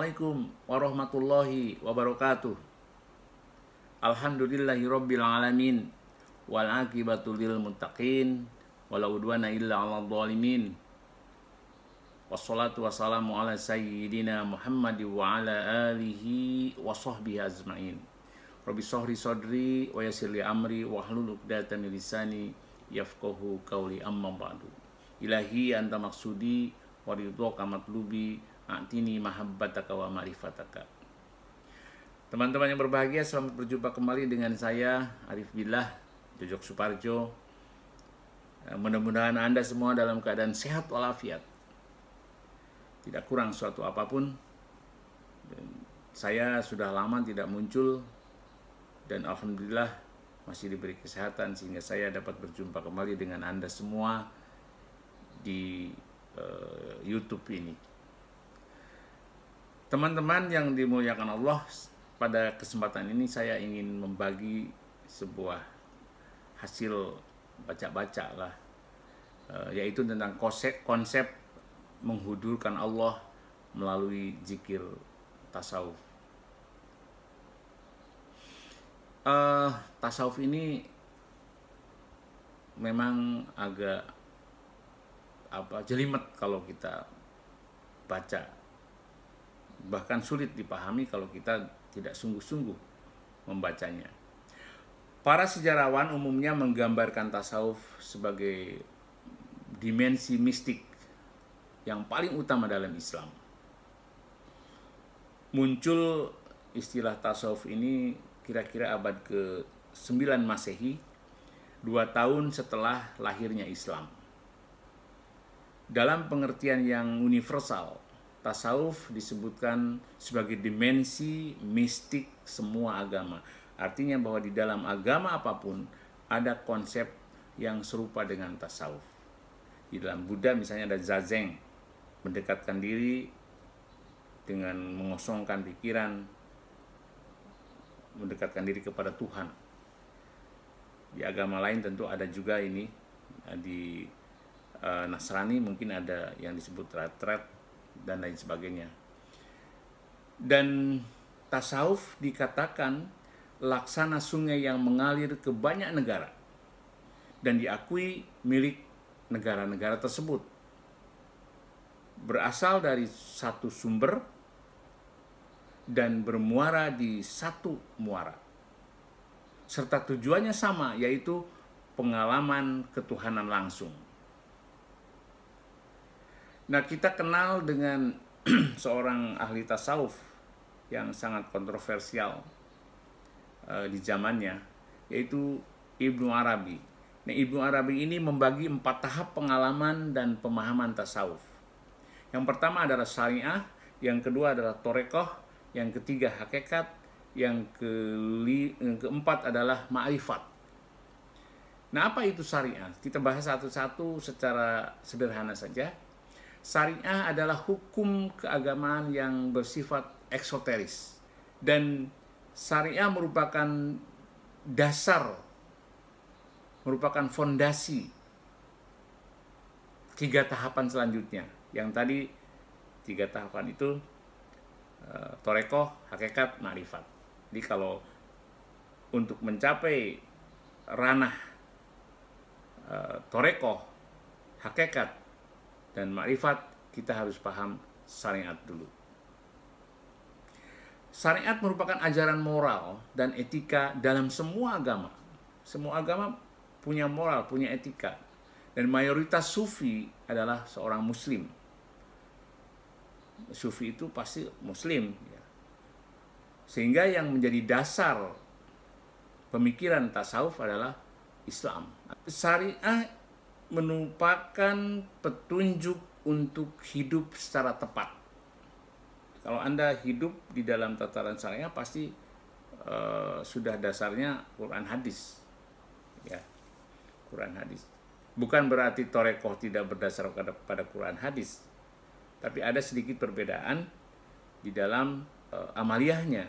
Assalamualaikum warahmatullahi wabarakatuh. Alhamdulillahi rabbil alamin. Wal aqibatu lil muttaqin. Wala udwana illa 'alal zalimin. Wassalatu wassalamu ala sayyidina Muhammad wa ala alihi wa sahbihi azma'in. Rabbi shrah sadri wa yassir li amri wa hlul 'uqdatam min lisani yafqahu qawli, amma ba'du. Ilahi anta maksudi wa ridhoka matlubi, a'tini mahabbataka wa ma'rifataka. Teman-teman yang berbahagia, selamat berjumpa kembali dengan saya Arif Billah Jojok Suparjo. Mudah-mudahan Anda semua dalam keadaan sehat walafiat, tidak kurang suatu apapun. Dan saya sudah lama tidak muncul, dan alhamdulillah masih diberi kesehatan sehingga saya dapat berjumpa kembali dengan Anda semua di YouTube ini. Teman-teman yang dimuliakan Allah, pada kesempatan ini saya ingin membagi sebuah hasil baca-baca lah, yaitu tentang konsep menghudurkan Allah melalui zikir tasawuf. Tasawuf ini memang agak jelimet kalau kita baca, bahkan sulit dipahami kalau kita tidak sungguh-sungguh membacanya. Para sejarawan umumnya menggambarkan tasawuf sebagai dimensi mistik yang paling utama dalam Islam. Muncul istilah tasawuf ini kira-kira abad ke-9 Masehi, 2 tahun setelah lahirnya Islam. Dalam pengertian yang universal, tasawuf disebutkan sebagai dimensi mistik semua agama. Artinya bahwa di dalam agama apapun ada konsep yang serupa dengan tasawuf. Di dalam Buddha misalnya ada zazen, mendekatkan diri dengan mengosongkan pikiran, mendekatkan diri kepada Tuhan. Di agama lain tentu ada juga ini. Di Nasrani mungkin ada yang disebut retret dan lain sebagainya. Dan tasawuf dikatakan laksana sungai yang mengalir ke banyak negara dan diakui milik negara-negara tersebut. Berasal dari satu sumber dan bermuara di satu muara. Serta tujuannya sama, yaitu pengalaman ketuhanan langsung. Nah, kita kenal dengan seorang ahli tasawuf yang sangat kontroversial di zamannya, yaitu Ibnu Arabi. Nah, Ibnu Arabi ini membagi 4 tahap pengalaman dan pemahaman tasawuf. Yang pertama adalah syariah, yang kedua adalah torekoh, yang ketiga hakikat, yang keempat adalah ma'rifat. Nah, apa itu syariah? Kita bahas satu-satu secara sederhana saja. Syariah adalah hukum keagamaan yang bersifat eksoteris, dan syariah merupakan dasar, merupakan fondasi 3 tahapan selanjutnya. Yang tadi 3 tahapan itu torekoh, hakikat, ma'rifat. Jadi kalau untuk mencapai ranah torekoh, hakikat, dan ma'rifat, kita harus paham syariat dulu. Syariat merupakan ajaran moral dan etika dalam semua agama. Semua agama punya moral, punya etika. Dan mayoritas sufi adalah seorang muslim. Sufi itu pasti muslim, ya. Sehingga yang menjadi dasar pemikiran tasawuf adalah Islam. Syariah merupakan petunjuk untuk hidup secara tepat. Kalau Anda hidup di dalam tataran syariah, pasti sudah dasarnya Quran hadis, ya, Quran hadis. Bukan berarti torekoh tidak berdasar pada Quran hadis, tapi ada sedikit perbedaan di dalam amaliyahnya.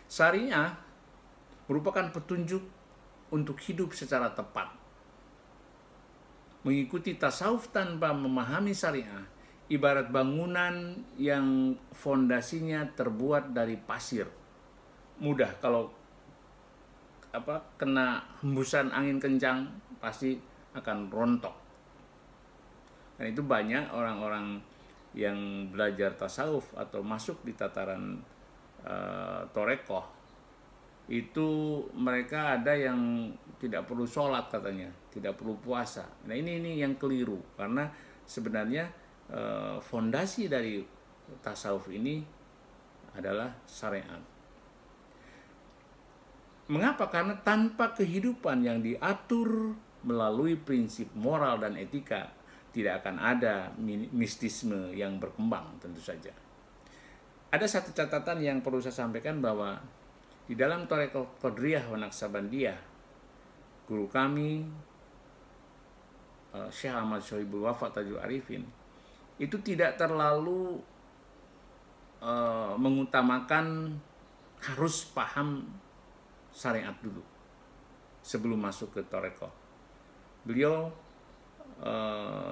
Syariah merupakan petunjuk untuk hidup secara tepat. Mengikuti tasawuf tanpa memahami syariah ibarat bangunan yang fondasinya terbuat dari pasir. Mudah kalau kena hembusan angin kencang pasti akan rontok. Dan itu banyak orang-orang yang belajar tasawuf atau masuk di tataran torekoh, itu mereka ada yang tidak perlu sholat katanya, tidak perlu puasa. Nah ini yang keliru, karena sebenarnya fondasi dari tasawuf ini adalah syariat. Mengapa? Karena tanpa kehidupan yang diatur melalui prinsip moral dan etika, tidak akan ada mistisme yang berkembang tentu saja. Ada satu catatan yang perlu saya sampaikan, bahwa di dalam Thariqah Qadiriyah wa Naqsabandiyah, guru kami Syekh Ahmad Shohibul Wafa Tajul Arifin itu tidak terlalu mengutamakan harus paham syariat dulu sebelum masuk ke Thariqah. Beliau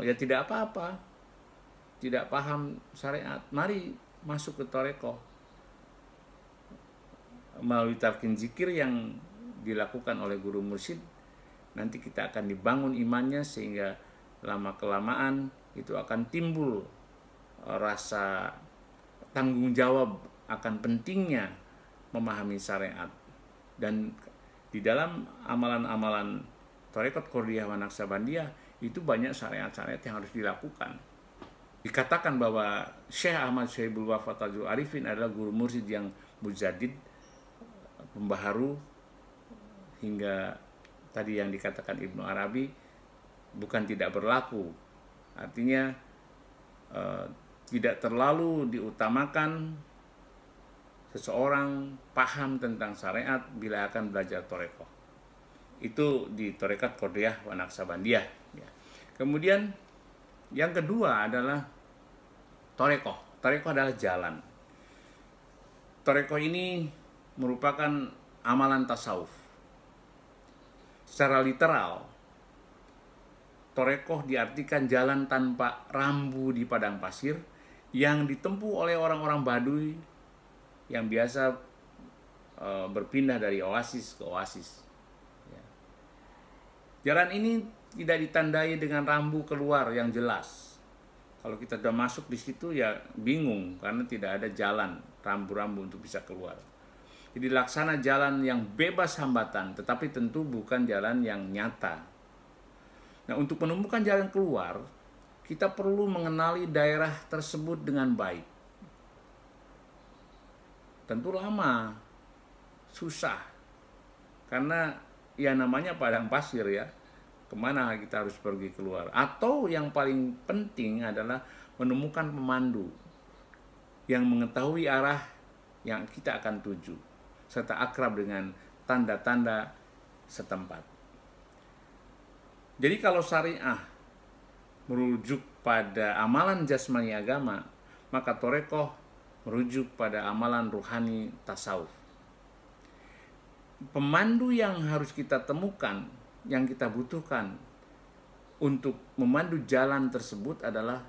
ya tidak apa-apa, tidak paham syariat, mari masuk ke Thariqah melalui talqin zikir yang dilakukan oleh guru mursyid. Nanti kita akan dibangun imannya, sehingga lama kelamaan itu akan timbul rasa tanggung jawab akan pentingnya memahami syariat. Dan di dalam amalan-amalan Thariqah Qadiriyah wa Naqsabandiyah itu banyak syariat-syariat yang harus dilakukan. Dikatakan bahwa Syekh Ahmad Shohibul Wafa Tajul Arifin adalah guru mursyid yang mujaddid, pembaharu, hingga tadi yang dikatakan Ibnu Arabi bukan tidak berlaku. Artinya tidak terlalu diutamakan seseorang paham tentang syariat bila akan belajar Thariqah. Itu di Thariqah Qadiriyah wa Naqsabandiyah. Kemudian yang kedua adalah Thariqah. Thariqah adalah jalan. Thariqah ini merupakan amalan tasawuf. Secara literal, Thariqah diartikan jalan tanpa rambu di padang pasir yang ditempuh oleh orang-orang Baduy yang biasa berpindah dari oasis ke oasis. Jalan ini tidak ditandai dengan rambu keluar yang jelas. Kalau kita sudah masuk di situ ya bingung, karena tidak ada jalan rambu-rambu untuk bisa keluar. Jadi laksana jalan yang bebas hambatan, tetapi tentu bukan jalan yang nyata. Nah, untuk menemukan jalan keluar, kita perlu mengenali daerah tersebut dengan baik. Tentu lama, susah, karena ya namanya padang pasir ya, kemana kita harus pergi keluar. Atau yang paling penting adalah menemukan pemandu yang mengetahui arah yang kita akan tuju, serta akrab dengan tanda-tanda setempat. Jadi kalau syariah merujuk pada amalan jasmani agama, maka Thariqah merujuk pada amalan ruhani tasawuf. Pemandu yang harus kita temukan, yang kita butuhkan untuk memandu jalan tersebut adalah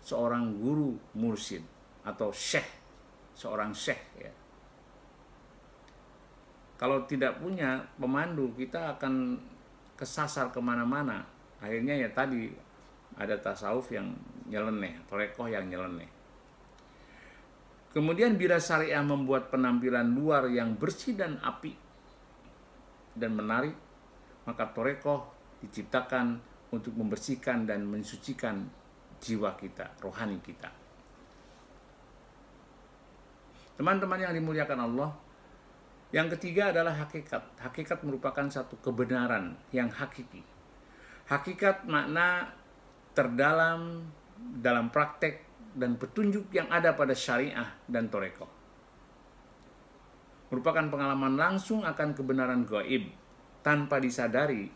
seorang guru mursyid atau syekh, seorang syekh ya. Kalau tidak punya pemandu, kita akan kesasar kemana-mana. Akhirnya ya tadi ada tasawuf yang nyeleneh, Thariqah yang nyeleneh. Kemudian bila syariah membuat penampilan luar yang bersih dan apik dan menarik, maka Thariqah diciptakan untuk membersihkan dan mensucikan jiwa kita, rohani kita. Teman-teman yang dimuliakan Allah, yang ketiga adalah hakikat. Hakikat merupakan satu kebenaran yang hakiki. Hakikat makna terdalam dalam praktek dan petunjuk yang ada pada syariah dan Thariqah. Merupakan pengalaman langsung akan kebenaran gaib, tanpa disadari,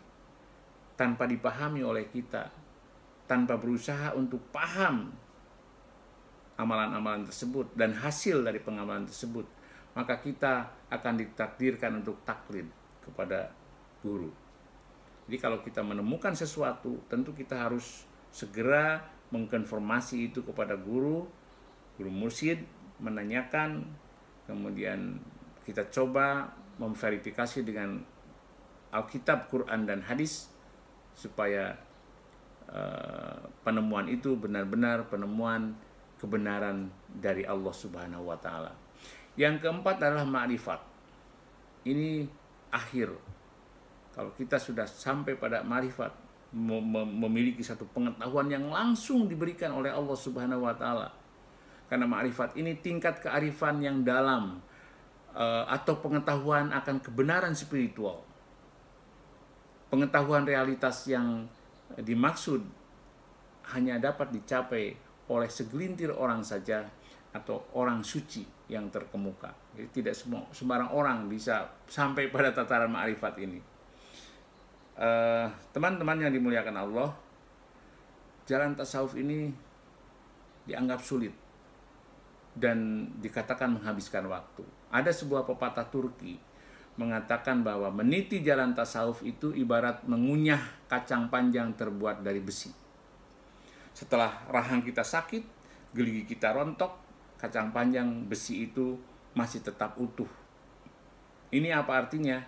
tanpa dipahami oleh kita, tanpa berusaha untuk paham amalan-amalan tersebut dan hasil dari pengamalan tersebut, maka kita akan ditakdirkan untuk taklid kepada guru. Jadi kalau kita menemukan sesuatu, tentu kita harus segera mengkonfirmasi itu kepada guru mursyid, menanyakan, kemudian kita coba memverifikasi dengan Alkitab, Quran, dan hadis supaya penemuan itu benar-benar penemuan kebenaran dari Allah Subhanahu wa taala. Yang keempat adalah ma'rifat. Ini akhir. Kalau kita sudah sampai pada ma'rifat, memiliki satu pengetahuan yang langsung diberikan oleh Allah Subhanahu wa taala. Karena ma'rifat ini tingkat kearifan yang dalam atau pengetahuan akan kebenaran spiritual. Pengetahuan realitas yang dimaksud hanya dapat dicapai oleh segelintir orang saja atau orang suci yang terkemuka. Jadi tidak sembarang orang bisa sampai pada tataran ma'rifat ini. Teman-teman yang dimuliakan Allah, jalan tasawuf ini dianggap sulit dan dikatakan menghabiskan waktu. Ada sebuah pepatah Turki mengatakan bahwa meniti jalan tasawuf itu ibarat mengunyah kacang panjang terbuat dari besi. Setelah rahang kita sakit, geligi kita rontok, kacang panjang besi itu masih tetap utuh. Ini apa artinya?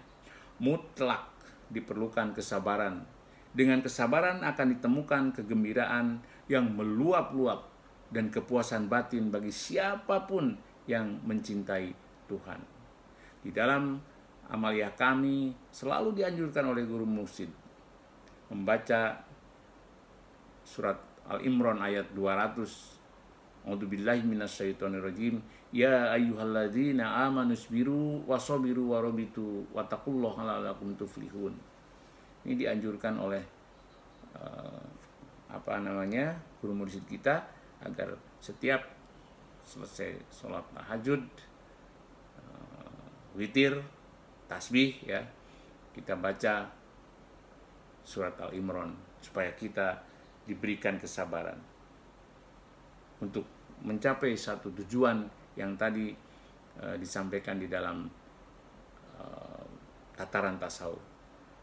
Mutlak diperlukan kesabaran. Dengan kesabaran akan ditemukan kegembiraan yang meluap-luap dan kepuasan batin bagi siapapun yang mencintai Tuhan. Di dalam amalia kami selalu dianjurkan oleh guru mursyid membaca surat Al-Imran ayat 200. A'udzubillahi minasyaitonirrajim. Ya ayyuhalladzina amanu sabiru wasabiru warabitu wattaqullaha la'allakum tuflihun. Ini dianjurkan oleh guru mursyid kita agar setiap selesai sholat tahajud, witir, tasbih ya, kita baca surat Al-Imran supaya kita diberikan kesabaran untuk mencapai satu tujuan yang tadi disampaikan di dalam tataran tasawuf.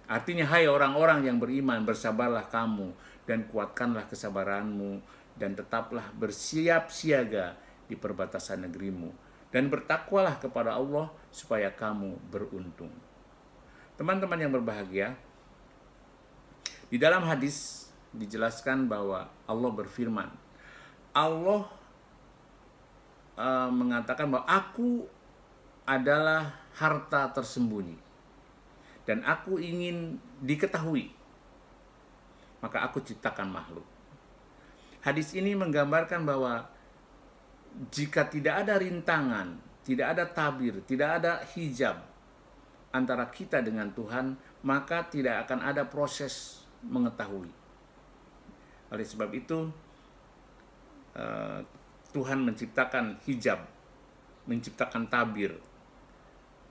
Artinya, hai orang-orang yang beriman, bersabarlah kamu dan kuatkanlah kesabaranmu dan tetaplah bersiap siaga di perbatasan negerimu dan bertakwalah kepada Allah supaya kamu beruntung. Teman-teman yang berbahagia, di dalam hadis dijelaskan bahwa Allah berfirman, Allah mengatakan bahwa aku adalah harta tersembunyi dan aku ingin diketahui, maka aku ciptakan makhluk. Hadis ini menggambarkan bahwa jika tidak ada rintangan, tidak ada tabir, tidak ada hijab antara kita dengan Tuhan, maka tidak akan ada proses mengetahui. Oleh sebab itu, Tuhan menciptakan hijab, menciptakan tabir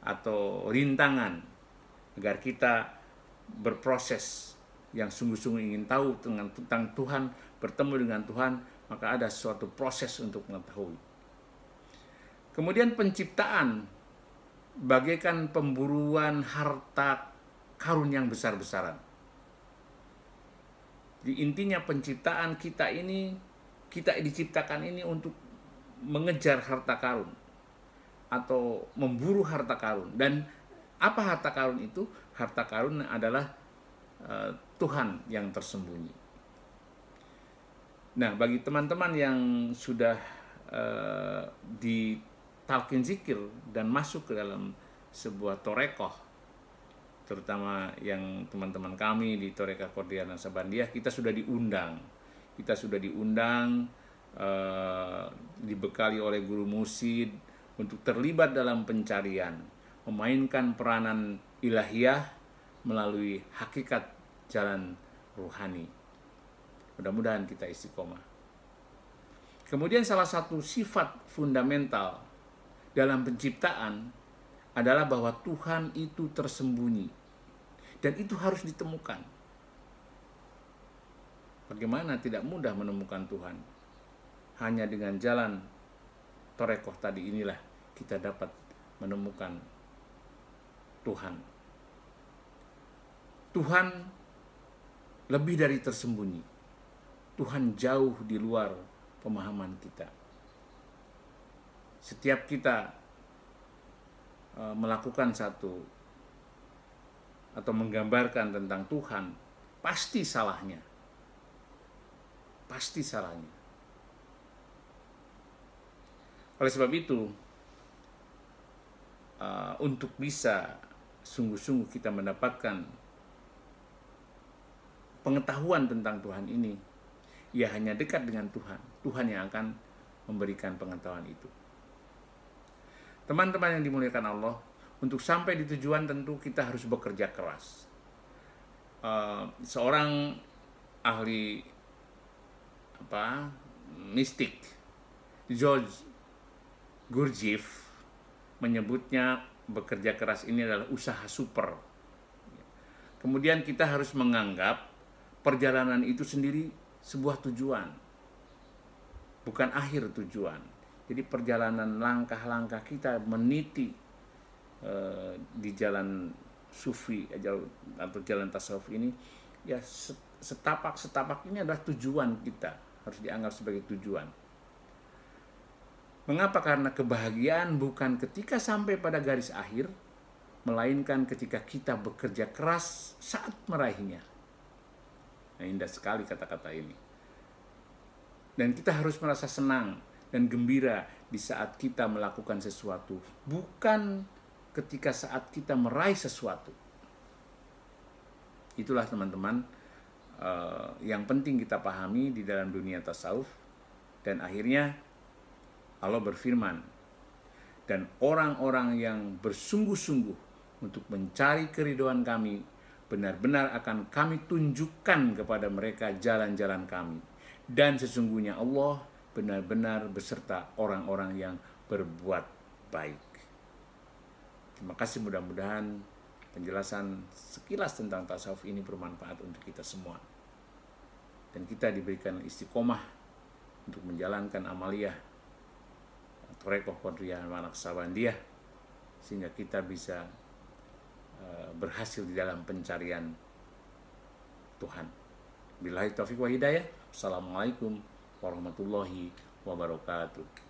atau rintangan agar kita berproses yang sungguh-sungguh ingin tahu tentang Tuhan, bertemu dengan Tuhan, maka ada suatu proses untuk mengetahui. Kemudian penciptaan bagaikan pemburuan harta karun yang besar-besaran. Di intinya penciptaan kita ini, kita diciptakan ini untuk mengejar harta karun atau memburu harta karun. Dan apa harta karun itu? Harta karun adalah Tuhan yang tersembunyi. Nah, bagi teman-teman yang sudah di talqin zikir dan masuk ke dalam sebuah torekoh, terutama yang teman-teman kami di Torekah Qadriyah Naksabandiyah, kita sudah diundang. Kita sudah diundang, dibekali oleh guru mursyid untuk terlibat dalam pencarian, memainkan peranan ilahiyah melalui hakikat jalan ruhani. Mudah-mudahan kita istiqomah. Kemudian salah satu sifat fundamental dalam penciptaan adalah bahwa Tuhan itu tersembunyi dan itu harus ditemukan. Bagaimana tidak mudah menemukan Tuhan? Hanya dengan jalan torekoh tadi inilah kita dapat menemukan Tuhan. Tuhan lebih dari tersembunyi. Tuhan jauh di luar pemahaman kita. Setiap kita melakukan satu atau menggambarkan tentang Tuhan, pasti salahnya. Pasti salahnya. Oleh sebab itu, untuk bisa sungguh-sungguh kita mendapatkan pengetahuan tentang Tuhan ini, ya hanya dekat dengan Tuhan. Tuhan yang akan memberikan pengetahuan itu. Teman-teman yang dimuliakan Allah, untuk sampai di tujuan tentu kita harus bekerja keras. Seorang ahli mistik, George Gurdjieff, menyebutnya bekerja keras ini adalah usaha super. Kemudian kita harus menganggap perjalanan itu sendiri sebuah tujuan, bukan akhir tujuan. Jadi perjalanan langkah-langkah kita meniti di jalan sufi atau jalan tasawuf ini, ya setapak-setapak ini adalah tujuan kita, harus dianggap sebagai tujuan. Mengapa? Karena kebahagiaan bukan ketika sampai pada garis akhir, melainkan ketika kita bekerja keras saat meraihnya. Nah, indah sekali kata-kata ini. Dan kita harus merasa senang dan gembira di saat kita melakukan sesuatu, bukan ketika saat kita meraih sesuatu. Itulah teman-teman yang penting kita pahami di dalam dunia tasawuf. Dan akhirnya Allah berfirman, dan orang-orang yang bersungguh-sungguh untuk mencari keridhaan kami, benar-benar akan kami tunjukkan kepada mereka jalan-jalan kami. Dan sesungguhnya Allah benar-benar beserta orang-orang yang berbuat baik. Terima kasih, mudah-mudahan penjelasan sekilas tentang tasawuf ini bermanfaat untuk kita semua. Dan kita diberikan istiqomah untuk menjalankan amaliyah Thariqah Qadiriyah Naksabandiyah, sehingga kita bisa berhasil di dalam pencarian Tuhan. Billahi taufiq wa hidayah. Assalamualaikum warahmatullahi wabarakatuh.